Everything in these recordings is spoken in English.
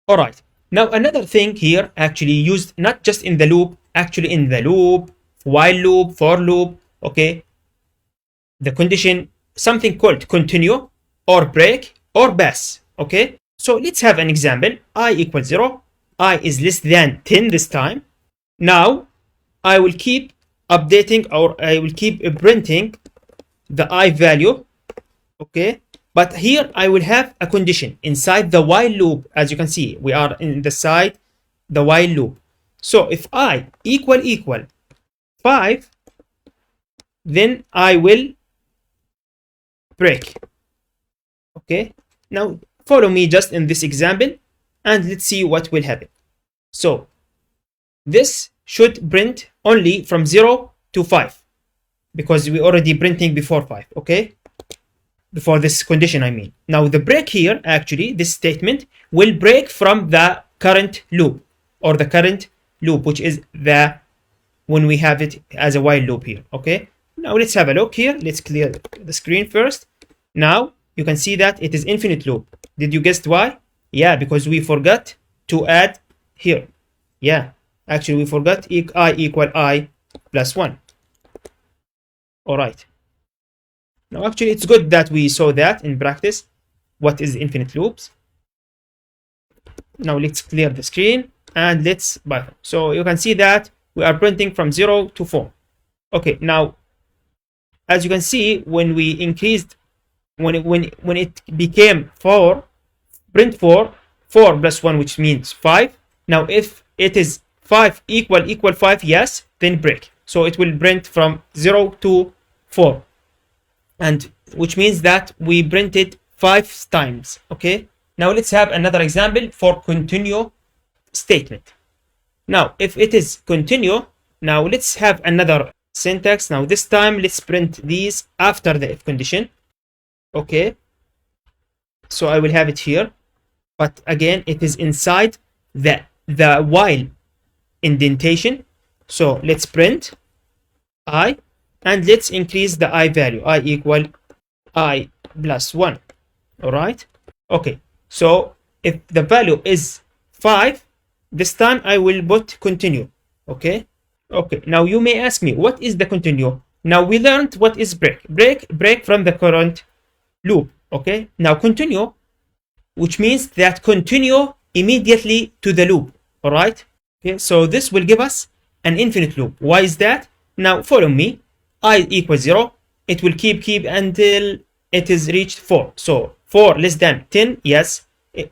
All right. Now another thing here actually used not just in the loop, actually in the loop, while loop, for loop, okay? The condition, something called continue or break or pass, okay? So let's have an example. I equals 0, I is less than 10 this time. Now I will keep updating, or I will keep printing the I value, okay? But here I will have a condition inside the while loop. As you can see, we are in the side, the while loop. So if I equal 5, then I will break. Okay, now follow me just in this example and let's see what will happen. So this should print only from 0 to 5 because we already printing before 5, okay? Before this condition, I mean. Now the break here, actually, this statement will break from the current loop, or the current loop, which is the, when we have it as a while loop here, okay? Now let's have a look here. Let's clear the screen first. Now you can see that it is infinite loop. Did you guess why? Yeah, because we forgot to add here. Yeah, actually we forgot I equal I plus 1. All right. Now actually it's good that we saw that in practice. What is infinite loops? Now let's clear the screen and let's buffer. So you can see that we are printing from 0 to 4. Okay, now as you can see, when we increased, when it became 4, print 4 plus 1, which means 5. Now if it is 5 equal 5, yes, then break. So it will print from 0 to 4, and which means that we printed 5 times. Okay, now let's have another example for continue statement. Now if it is continue, now let's have another syntax. Now this time let's print these after the if condition. Okay, so I will have it here, but again it is inside the while indentation. So let's print I, and let's increase the I value. I equal I plus 1. All right. Okay, so if the value is 5, this time I will put continue. Okay. Okay, now you may ask me, what is the continue? Now we learned what is break. Break from the current loop. Okay, now continue, which means that continue immediately to the loop. All right. Okay, so this will give us an infinite loop. Why is that? Now follow me. I equals 0. It will keep until it is reached 4. So 4 less than 10, yes.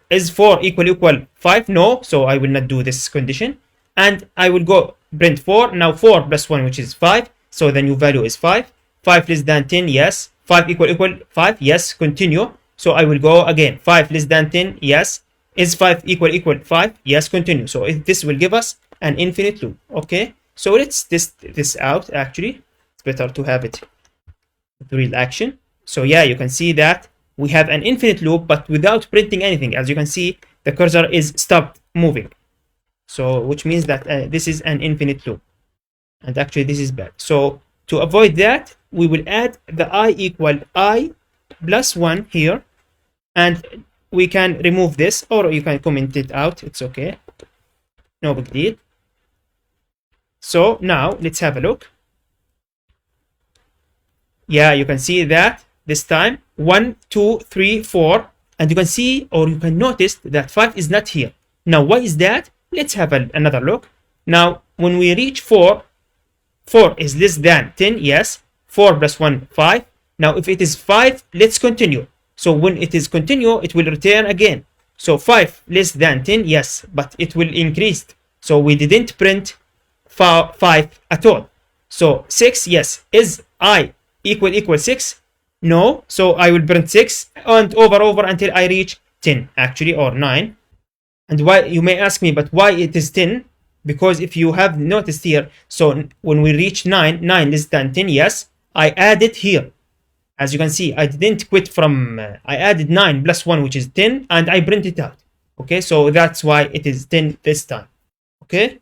Is 4 equal 5? No. So I will not do this condition, and I will go print 4. Now 4 plus 1, which is 5. So the new value is 5. 5 less than 10, yes. 5 equal 5, yes. Continue. So I will go again. 5 less than 10, yes. Is 5 equal 5? Yes. Continue. So this will give us an infinite loop. Okay. So let's test this out. Actually, it's better to have it with real action. So yeah, you can see that we have an infinite loop, but without printing anything. As you can see, the cursor is stopped moving. So which means that this is an infinite loop, and actually this is bad. So to avoid that, we will add the I equal I plus 1 here, and we can remove this, or you can comment it out. It's okay, no big deal. So now let's have a look. Yeah, you can see that this time 1, 2, 3, 4, and you can see, or you can notice that 5 is not here. Now why is that? Let's have another look. Now when we reach 4, 4 is less than 10, yes. 4 plus 1, 5. Now if it is 5, let's continue. So when it is continue, it will return again. So 5 less than 10, yes, but it will increase. So we didn't print 5 at all. So 6, yes. Is I equal 6? No. So I will print 6 and over until I reach 10, actually, or 9. And why, you may ask me, but why it is 10? Because if you have noticed here, so when we reach 9 less than 10, yes, I added here. As you can see, I didn't quit from, I added 9 plus 1, which is 10, and I print it out. Okay, so that's why it is 10 this time. Okay.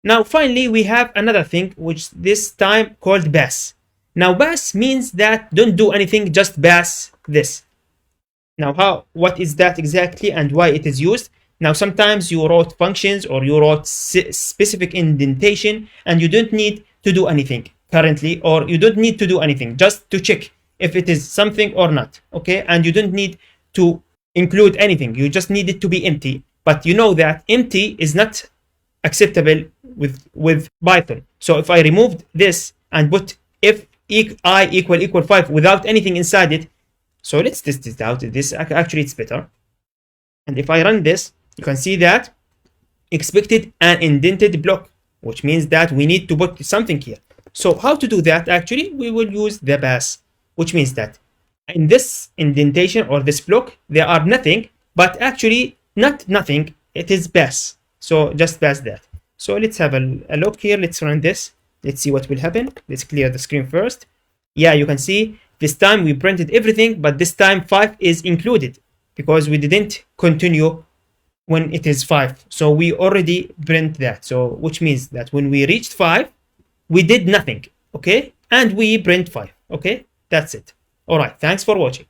Now finally we have another thing, which this time called pass. Now pass means that don't do anything, just pass this. Now what is that exactly and why it is used? Now, sometimes you wrote functions or you wrote specific indentation and you don't need to do anything currently, or you don't need to do anything just to check if it is something or not. Okay, and you don't need to include anything, you just need it to be empty. But you know that empty is not acceptable with Python. So if I removed this and put if I equal 5 without anything inside it, so let's test this out. This actually it's better. And if I run this, you can see that expected an indented block, which means that we need to put something here. So how to do that? Actually, we will use the pass, which means that in this indentation or this block, there are nothing, but actually not nothing, it is pass. So just pass that. So let's have a look here. Let's run this. Let's see what will happen. Let's clear the screen first. Yeah, you can see this time we printed everything, but this time 5 is included because we didn't continue when it is 5. So we already print that. So which means that when we reached 5, we did nothing. Okay. And we print 5. Okay. That's it. All right. Thanks for watching.